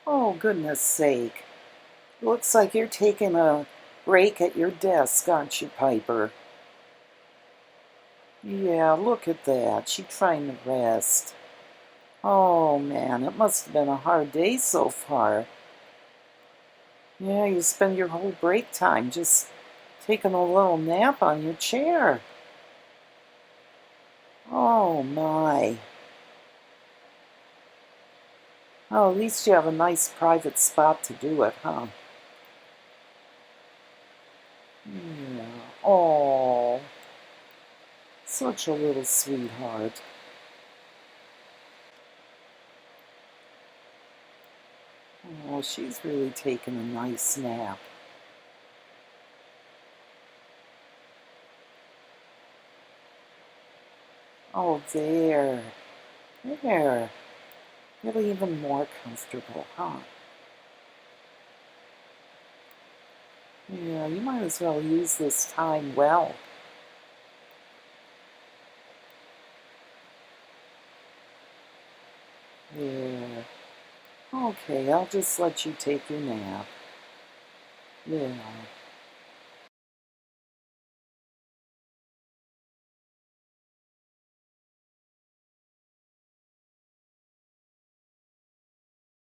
Oh, goodness sake. Looks like you're taking a break at your desk, aren't you, Piper? Yeah, look at that. She's trying to rest. Oh, man, it must have been a hard day so far. Yeah, you spend your whole break time just taking a little nap on your chair. Oh, my. Oh, at least you have a nice private spot to do it, huh? Yeah. Oh, such a little sweetheart. Oh, she's really taking a nice nap. Oh, there. There. Really even more comfortable, huh? Yeah, you might as well use this time well. Yeah. Okay, I'll just let you take your nap. Yeah.